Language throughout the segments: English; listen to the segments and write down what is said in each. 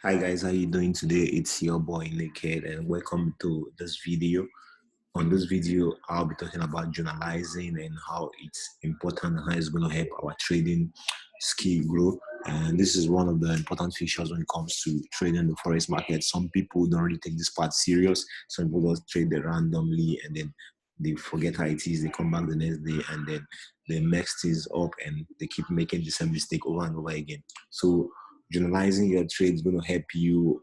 Hi guys, how you doing today? It's your boy Naked and welcome to this video. On this video, I'll be talking about journalizing and how it's important and how it's going to help our trading skill grow. And this is one of the important features when it comes to trading the forex market. Some people don't really take this part serious. Some people just trade it randomly and then they forget how it is. They come back the next day and then they mess things up and they keep making the same mistake over and over again. So journalizing your trade is going to help you.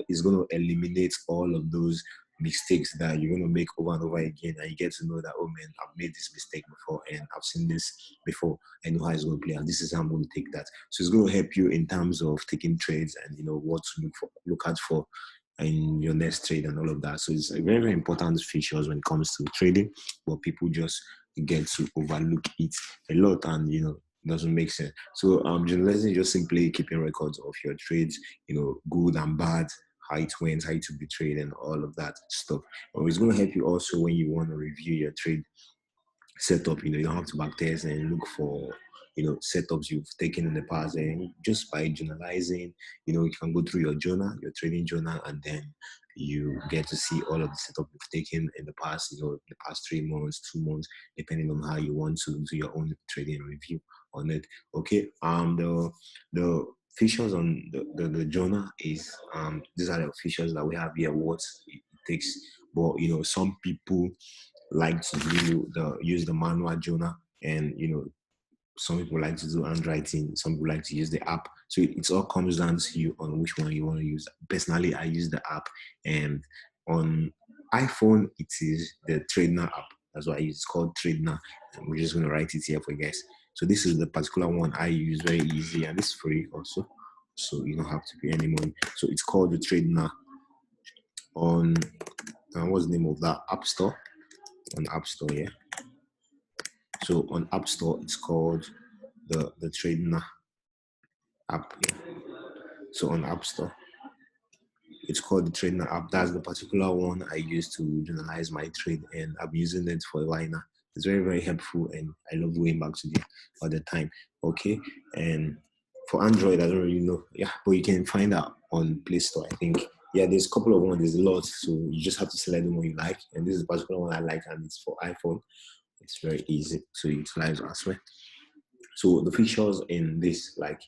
It's going to eliminate all of those mistakes that you're going to make over and over again, and you get to know that, oh man, I've made this mistake before and I've seen this before. I know how it's going to play out. This is how I'm going to take that. So it's going to help you in terms of taking trades and what to look out for in your next trade and all of that. So it's a very, very important features when it comes to trading, but people just get to overlook it a lot, and it doesn't make sense. So journalism is just simply keeping records of your trades, good and bad, how it went, how you took the trade, and all of that stuff. But it's going to help you also when you want to review your trade setup. You don't have to backtest and look for setups you've taken in the past, and just by journalizing, you can go through your journal, your trading journal, and then you get to see all of the setup you've taken in the past, the past 3 months, 2 months, depending on how you want to do your own trading review on it. Okay. The features on the journal is these are the features that we have here, what it takes. But some people like to use the manual journal, and some people like to do handwriting, some people like to use the app. So it all comes down to you on which one you want to use. Personally, I use the app, and on iPhone it is the Tradener app. That's why it's called Tradener, and we're just going to write it here for you guys. So this is the particular one I use, very easy, and it's free also, so you don't have to pay any money. So it's called the Tradener on what's the name of that app store? On App Store, yeah. So on App Store, it's called the Tradener app. Yeah. So on App Store, it's called the Tradener app. That's the particular one I use to journalize my trade, and I've been using it for a while now. It's very, very helpful, and I love going back to it all the time. Okay, and for Android, I don't really know. Yeah, but you can find out on Play Store, I think. Yeah, there's a couple of ones. There's a lot, so you just have to select the one you like. And this is the particular one I like, and it's for iPhone. It's very easy to utilize as well. So the features in this, like,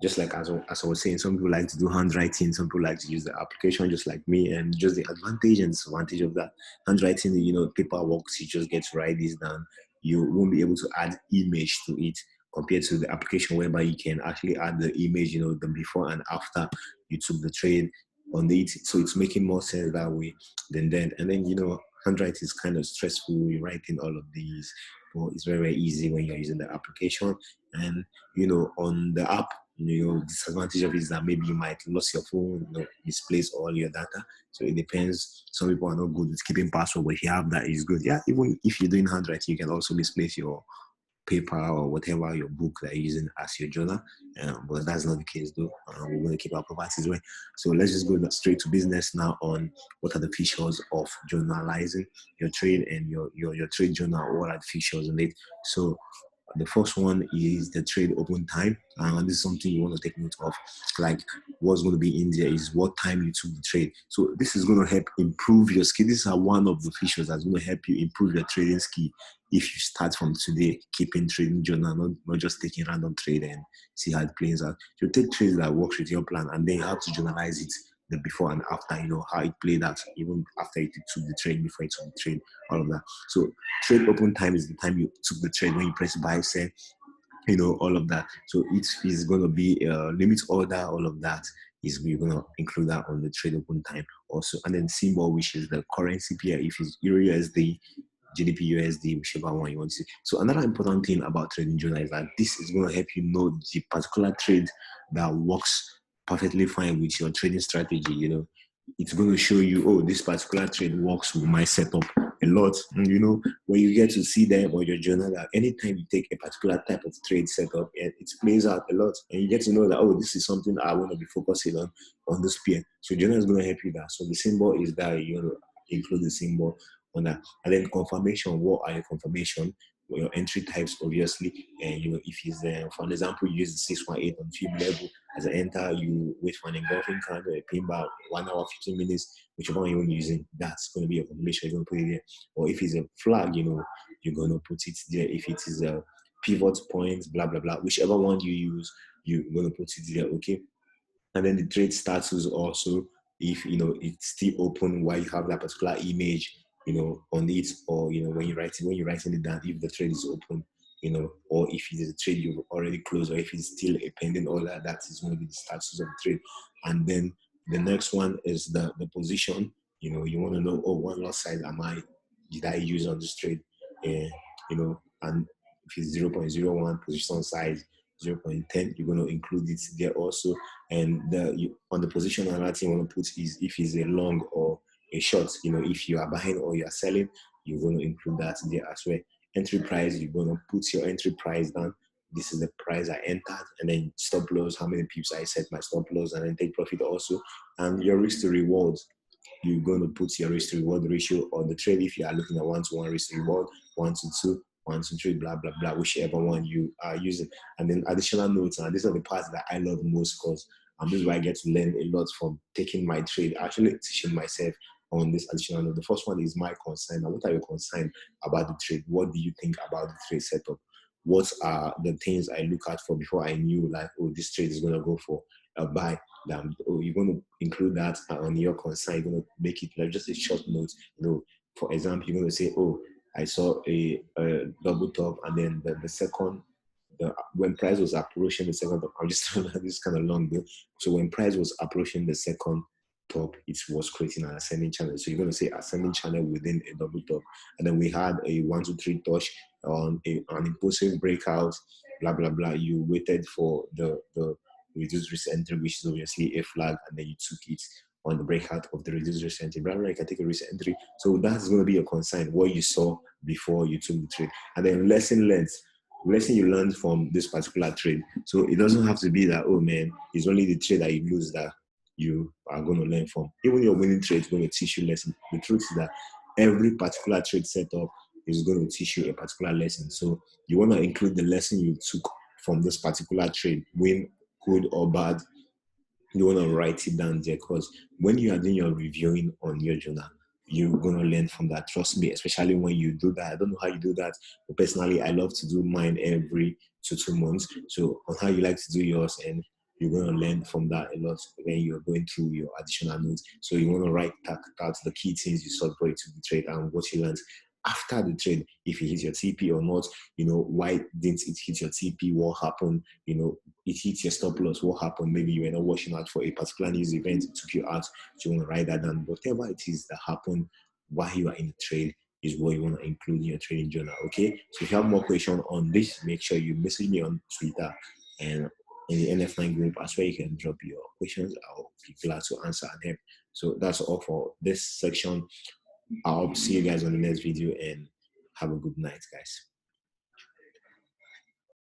just like as I was saying, some people like to do handwriting, some people like to use the application just like me, and just the advantage and disadvantage of that. Handwriting, paperwork, you just get to write this down. You won't be able to add image to it compared to the application whereby you can actually add the image, the before and after you took the trade on it. So it's making more sense that way than that. And then, handwriting is kind of stressful. You're writing all of these, but it's very, very easy when you're using the application. And on the app, disadvantage of it is that maybe you might lose your phone, misplace all your data. So it depends. Some people are not good with keeping password, but if you have that, it's good. Yeah, even if you're doing handwriting, you can also misplace your paper or whatever your book that you're using as your journal. But that's not the case though. We're going to keep our properties way. So let's just go straight to business now on what are the features of journalizing your trade and your trade journal. What are the features in it? So the first one is the trade open time. And this is something you want to take note of. Like, what's going to be in there is what time you took the trade. So this is going to help improve your skill. These are one of the features that's going to help you improve your trading skill if you start from today, keeping trading journal, not just taking random trade and see how it plays out. You take trades that works with your plan, and then you have to journalize it, the before and after, how it played out, even after you took the trade, before you took the trade, all of that. So trade open time is the time you took the trade, when you press buy, sell, all of that. So it is going to be limit order, all of that is we're going to include that on the trade open time also. And then symbol, which is the currency pair, if it's Euro USD, GDP USD, whichever one you want to see. So another important thing about trading journal is that this is going to help you know the particular trade that works perfectly fine with your trading strategy. It's going to show you, oh, this particular trade works with my setup a lot. And when you get to see them on your journal, that anytime you take a particular type of trade setup, it plays out a lot, and you get to know that, oh, this is something I want to be focusing on this pair. So journal is going to help you that. So the symbol is that you include the symbol on that. And then confirmation, what are your confirmation? your entry types, obviously. And if it's for an example, you use the 618 on fib level as an enter, you wait for an engulfing candle, a pin bar, 1 hour 15 minutes, whichever one you're using, that's going to be a confirmation. You're going to put it there. Or if it's a flag, you're going to put it there. If it is a pivot point, blah blah blah, whichever one you use, you're going to put it there. Okay. And then the trade status also, if it's still open while you have that particular image on it, or when you're writing it down, if the trade is open, or if it is a trade you've already closed, or if it's still a pending order, that is going to be the status of the trade. And then the next one is the position. You want to know, oh, what lot size did I use on this trade? And if it's 0.01 position size, 0.10, you're going to include it there also. And on the position, another thing you want to put is if it's a long or a short. If you are buying or you are selling, you're going to include that there as well. Entry price, you're going to put your entry price down. This is the price I entered, and then stop loss, how many pips I set my stop loss, and then take profit also. And your risk to reward, you're going to put your risk to reward ratio on the trade. If you are looking at 1-to-1 risk to reward, 1-to-2, 1-to-3, blah blah blah, whichever one you are using. And then additional notes, and these are the parts that I love most, because this is where I get to learn a lot from taking my trade, actually teaching myself on this additional note. The first one is my concern. Now, what are your concerns about the trade? What do you think about the trade setup? What are the things I look at for before I knew, like, oh, this trade is going to go for a buy? You're going to include that on your concern. You're going to make it like just a short note. For example, you're going to say, oh, I saw a double top, and then the second, when price was approaching the second top, I'm just this kind of long bill. So when price was approaching the second top, it was creating an ascending channel. So you're going to say ascending channel within a double top. And then we had a 1, 2, 3 touch on an impulsive breakout, blah blah blah. You waited for the reduced risk entry, which is obviously a flag, and then you took it on the breakout of the reduced risk entry. Blah blah, you can take a risk entry. So that's going to be a concern, what you saw before you took the trade. And then lesson you learned from this particular trade. So it doesn't have to be that, oh man, it's only the trade that you lose that you are going to learn from. Even your winning trade is going to teach you lesson. The truth is that every particular trade setup is going to teach you a particular lesson. So you want to include the lesson you took from this particular trade, win, good or bad. You want to write it down there, because when you are doing your reviewing on your journal, you're going to learn from that. Trust me, especially when you do that. I don't know how you do that, but personally, I love to do mine every 2 months. So on how you like to do yours, and you're going to learn from that a lot when you're going through your additional notes. So you want to write out the key things you saw before you took the trade and what you learned after the trade, if it hits your TP or not, why didn't it hit your TP, what happened, it hits your stop loss, what happened, maybe you were not watching out for a particular news event, it took you out, so you want to write that down. Whatever it is that happened while you are in the trade is what you want to include in your trading journal, okay? So if you have more questions on this, make sure you message me on Twitter and in the NF9 group, as well you can drop your questions. I'll be glad to answer and help. So that's all for this section. I'll see you guys on the next video, and have a good night, guys.